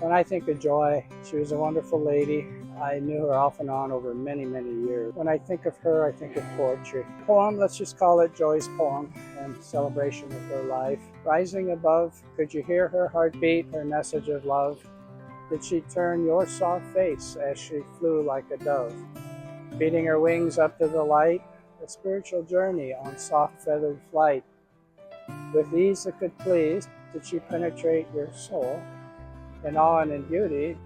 When I think of Joy, she was a wonderful lady. I knew her off and on over many, many years. When I think of her, I think of poetry. Poem, let's just call it Joy's poem in celebration of her life. Rising above, could you hear her heartbeat, her message of love? Did she turn your soft face as she flew like a dove? Beating her wings up to the light, a spiritual journey on soft feathered flight. With ease that could please, did she penetrate your soul? In awe and in beauty,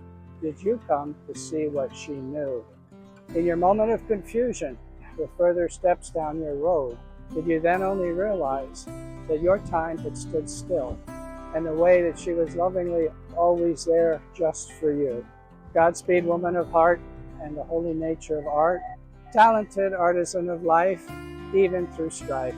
did you come to see what she knew? In your moment of confusion, with further steps down your road, did you then only realize that your time had stood still, and the way that she was lovingly always there just for you? Godspeed, woman of heart and the holy nature of art, talented artisan of life, even through strife.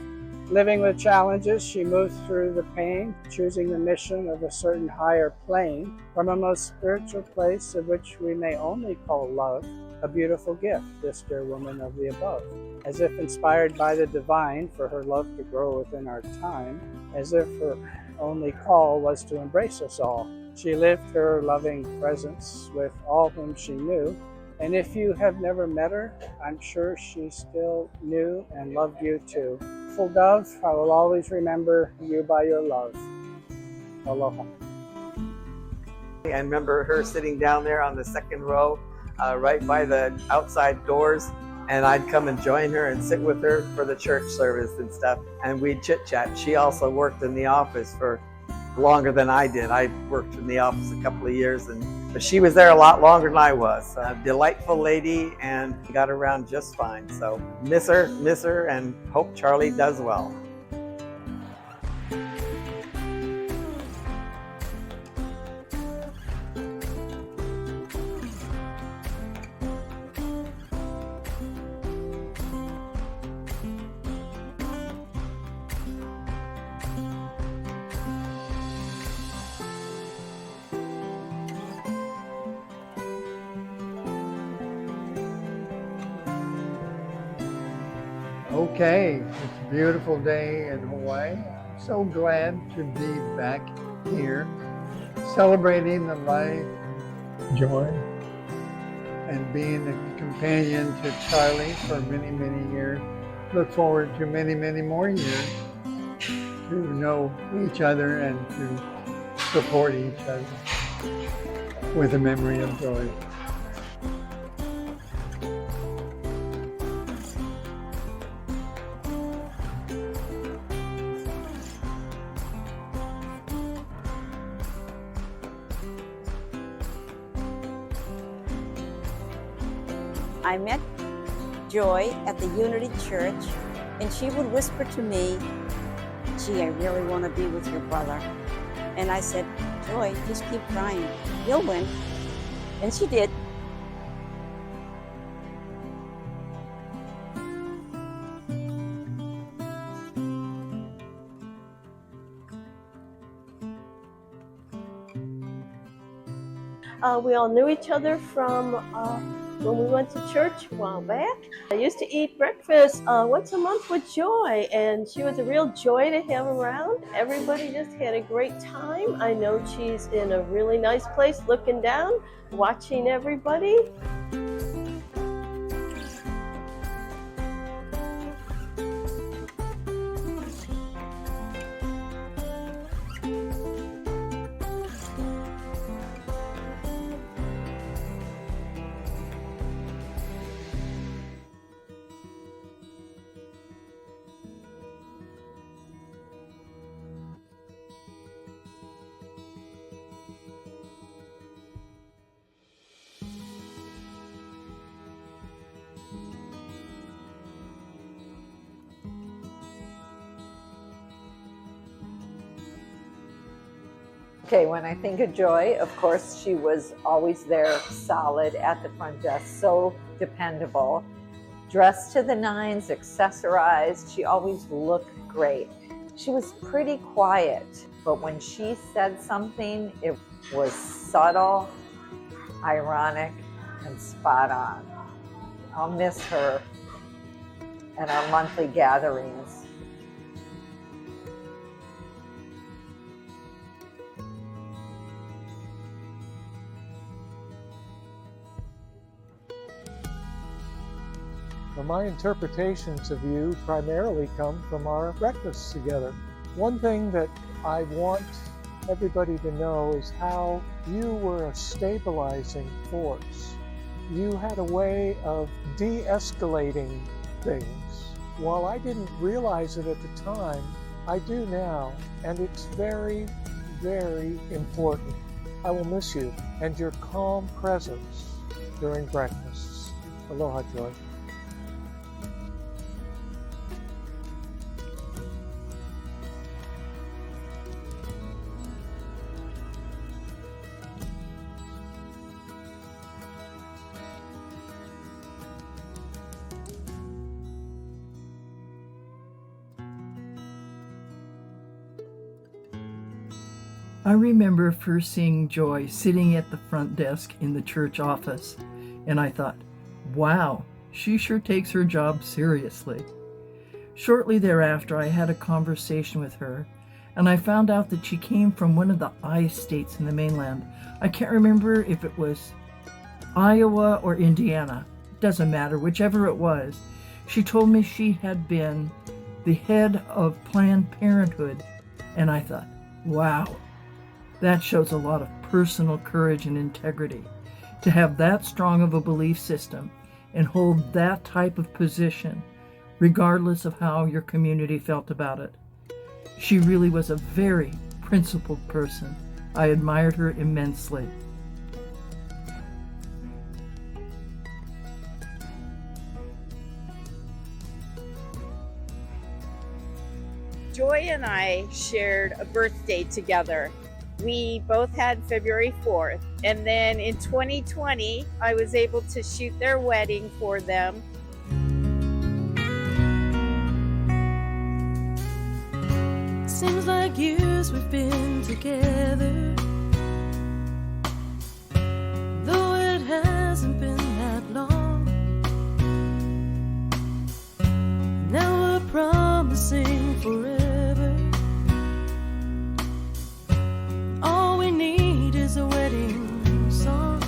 Living with challenges, she moved through the pain, choosing the mission of a certain higher plane, from a most spiritual place of which we may only call love, a beautiful gift, this dear woman of the above. As if inspired by the divine for her love to grow within our time, as if her only call was to embrace us all. She lived her loving presence with all whom she knew, and if you have never met her, I'm sure she still knew and loved you too. Full dove, I will always remember you by your love. Aloha. I remember her sitting down there on the second row, right by the outside doors, and I'd come and join her and sit with her for the church service and stuff, and we'd chit-chat. She also worked in the office for longer than I did. I worked in the office a couple of years, but she was there a lot longer than I was. A delightful lady, and got around just fine. So miss her, and hope Charlie does well. Okay, it's a beautiful day in Hawaii. I'm so glad to be back here celebrating the life, joy, and being a companion to Charlie for many, many years. Look forward to many, many more years to know each other and to support each other with a memory of joy. I met Joy at the Unity Church, and she would whisper to me, "Gee, I really want to be with your brother." And I said, "Joy, just keep trying. You'll win." And she did. We all knew each other from when we went to church a while back. I used to eat breakfast once a month with Joy, and she was a real joy to have around. Everybody just had a great time. I know she's in a really nice place looking down, watching everybody. Okay, when I think of Joy, of course, she was always there, solid at the front desk, so dependable. Dressed to the nines, accessorized, she always looked great. She was pretty quiet, but when she said something, it was subtle, ironic, and spot on. I'll miss her and our monthly gatherings. Well, my interpretations of you primarily come from our breakfasts together. One thing that I want everybody to know is how you were a stabilizing force. You had a way of de-escalating things. While I didn't realize it at the time, I do now, and it's very, very important. I will miss you and your calm presence during breakfasts. Aloha, Joy. I remember first seeing Joy sitting at the front desk in the church office, and I thought, wow, she sure takes her job seriously. Shortly thereafter, I had a conversation with her, and I found out that she came from one of the I states in the mainland. I can't remember if it was Iowa or Indiana. Doesn't matter, whichever it was. She told me she had been the head of Planned Parenthood, and I thought, wow. That shows a lot of personal courage and integrity. To have that strong of a belief system and hold that type of position, regardless of how your community felt about it. She really was a very principled person. I admired her immensely. Joy and I shared a birthday together. We both had February 4th. And then in 2020, I was able to shoot their wedding for them. Seems like years we've been together, though it hasn't been that long. Now we're promising forever. All we need is a wedding song.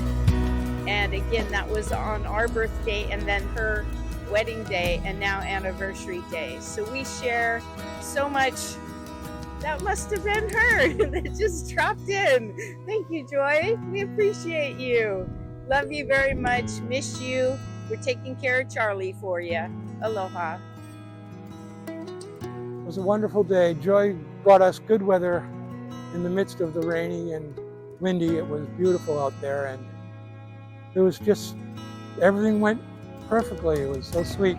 And again, that was on our birthday and then her wedding day and now anniversary day. So we share so much. That must have been her that just dropped in. Thank you, Joy. We appreciate you. Love you very much. Miss you. We're taking care of Charlie for you. Aloha. It was a wonderful day. Joy brought us good weather in the midst of the rainy and windy. It was beautiful out there, and it was just, everything went perfectly. It was so sweet.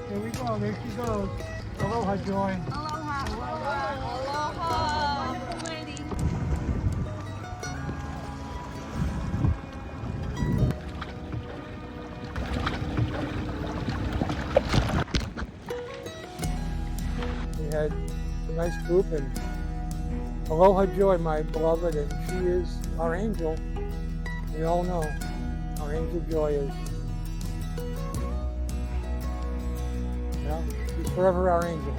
Here we go, there she goes. Aloha, Joy. Aloha, aloha, aloha. Wonderful lady. We had a nice group, and Aloha Joy, my beloved, and she is our angel. We all know our angel Joy is. Well, she's forever our angel.